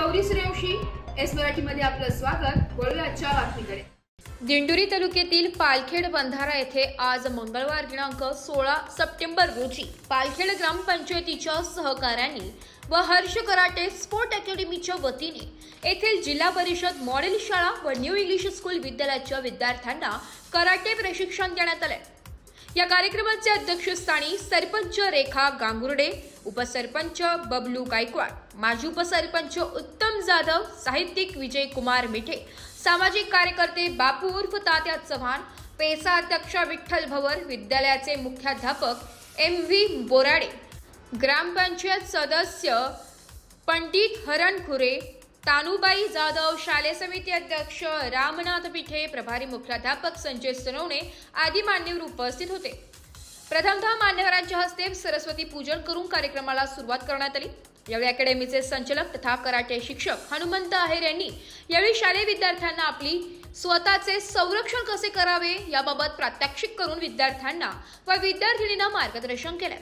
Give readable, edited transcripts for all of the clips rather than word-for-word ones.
Gauri Suryavanshi, S मराठीमध्ये आपलं स्वागत। वळूया आजच्या बातमीकडे। दिंडोरी तालुक्यातील पालखेड बंधारा येथे आज मंगळवार दिनांक 16 सप्टेंबर रोजी पालखेड ग्रामपंचायतीच्या सहकार्याने व हर्ष कराटे स्पोर्ट अकॅडमीच्या वतीने येथील जिल्हा परिषद मॉडेल शाळा व न्यू इंग्लिश स्कूल विद्यालयाच्या विद्यार्थ्यांना कराटे प्रशिक्षण देण्यात आले। या कार्यक्रमाचे अध्यक्षस्थानी सरपंच रेखा गांगुर्डे, उपसरपंच बबलू गायकवाड, माजी उपसरपंच उत्तम जाधव, साहित्यिक विजय कुमार मिठे, सामाजिक कार्यकर्ते बापू उर्फ तात्या चव्हाण, पेसा अध्यक्ष विठ्ठल भवर, विद्यालयाचे मुख्याध्यापक MV बोराडे, ग्रामपंचायत सदस्य पंडित हरणखुरे, तानुबाई जाधव, शालेय समिती अध्यक्ष रामनाथ पिठे, प्रभारी मुख्याध्यापक संजय सोनवणे आदी मान्यवर उपस्थित होते। प्रथमतः मान्यवरांच्या हस्ते सरस्वती पूजन करून कार्यक्रमाला सुरुवात करण्यात आली। यावेळी अकॅडमीचे संचालक तथा कराटे शिक्षक हनुमंत आहेर यांनी यावेळी शालेय विद्यार्थ्यांना आपली स्वतःचे संरक्षण कसे करावे याबाबत प्रात्यक्षिक करून विद्यार्थ्यांना व विद्यार्थिनींना मार्गदर्शन केले।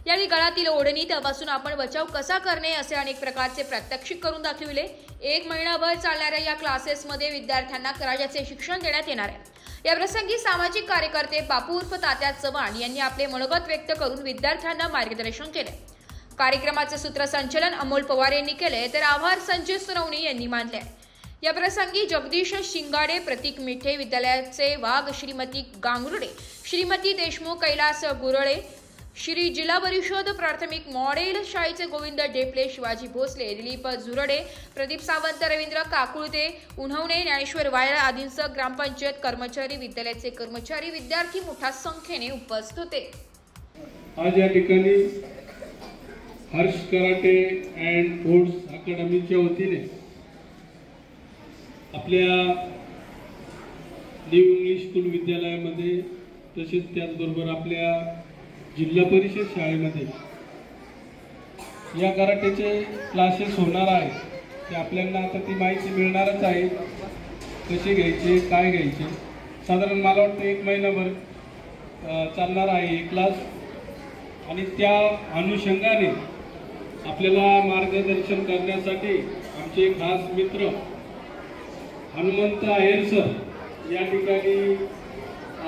यावेळी गळातील ओढणी त्यापासून आपण बचाव कसा करणे असे अनेक प्रकारचे प्रात्यक्षिक करून दाखविले। 1 महिनाभर चालणाऱ्या या क्लासेसमध्ये विद्यार्थ्यांना कराट्याचे शिक्षण देण्यात येणार आहे। या प्रसंगी सामाजिक कार्यकर्ते बापू उर्फ तात्या चव्हाण यांनी आपले मनोगत व्यक्त करून विद्यार्थ्यांना मार्गदर्शन केले। कार्यक्रमाचे सूत्रसंचालन अमोल पवार यांनी केले तर आभार संजय सोनवणे यांनी मानले। या प्रसंगी जगदीश शिंगाडे, प्रतीक मिठे, विद्यालयाचे वाघ श्रीमती गांगुर्डे, श्रीमती देशमुख, कैलास गुरळे, श्री जिल्हा परिषद प्राथमिक मॉडेल शाळेचे गोविंद ढेपले, शिवाजी भोसले, दिलीप झुरडे, प्रदीप सावंत, रवींद्र काकुळते, उन्हवणे, ज्ञानेश्वर वायळ आदींसह ग्रामपंचायत कर्मचारी, विद्यालयाचे कर्मचारी, विद्यार्थी मोठ्या संख्येने उपस्थित होते। आज या ठिकाणी हर्ष कराटे अँड स्पोर्ट्स अकॅडमीच्या वतीने आपल्या न्यू इंग्लिश स्कूल विद्यालयामध्ये तसेच त्याचबरोबर आपल्या जिल्हा परिषद शाळेमध्ये या कराटेचे क्लासेस होणार आहेत। ते आपल्याला आता ती माहिती मिळणारच आहे, कसे घ्यायचे, काय घ्यायचे। साधारण मला वाटतं 1 महिनाभर चालणार आहे हे क्लास आणि त्या अनुषंगाने आपल्याला मार्गदर्शन करण्यासाठी आमचे खास मित्र हनुमंत आहेर सर या ठिकाणी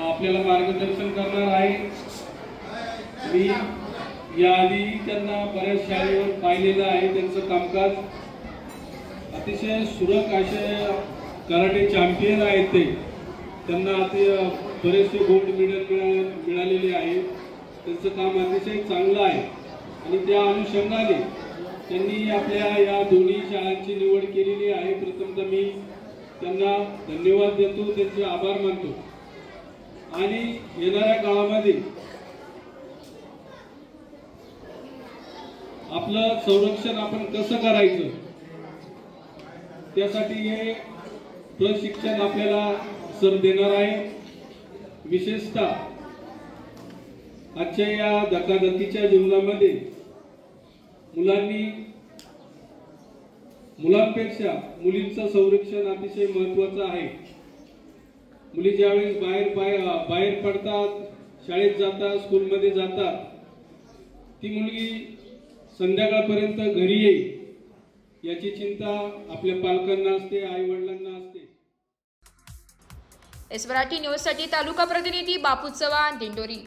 आपल्याला मार्गदर्शन करणार आहे। मी याआधी त्यांना बऱ्याच शाळेवर पाहिलेलं आहे, त्यांचं कामकाज अतिशय सुरख असे कराटे चॅम्पियन आहेत ते। त्यांना बरेचसे गोल्ड मेडल मिळालेले आहेत। त्यांचं काम अतिशय चांगलं आहे आणि त्या अनुषंगाने त्यांनी आपल्या या दोन्ही शाळांची निवड केलेली आहे। प्रथमतः मी त्यांना धन्यवाद देतो, त्यांचे आभार मानतो आणि येणाऱ्या काळामध्ये आपलं संरक्षण आपण कसं करायचं त्यासाठी हे प्रशिक्षण आपल्याला सर देणार आहे। विशेषतः आजच्या या धकाधकीच्या जीवनामध्ये मुलांपेक्षा मुलींचं संरक्षण अतिशय महत्त्वाचं आहे। मुली ज्यावेळेस बाहेर पडतात, शाळेत जातात, स्कूलमध्ये जातात, ती मुलगी संध्याकाळपर्यंत घरी येईल याची चिंता आपल्या पालकांना असते, आई वडिलांना असते। एस मराठी न्यूज साठी तालुका प्रतिनिधी बापू चव्हाण, दिंडोरी।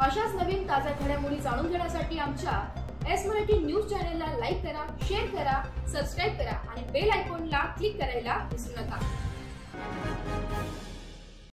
अशाच नवीन ताज्या घडामोडी जाणून घेण्यासाठी आमच्या एस मराठी न्यूज चॅनलला लाईक करा, शेअर करा, सबस्क्राइब करा आणि बेल आयकॉनला क्लिक करायला विसरू नका।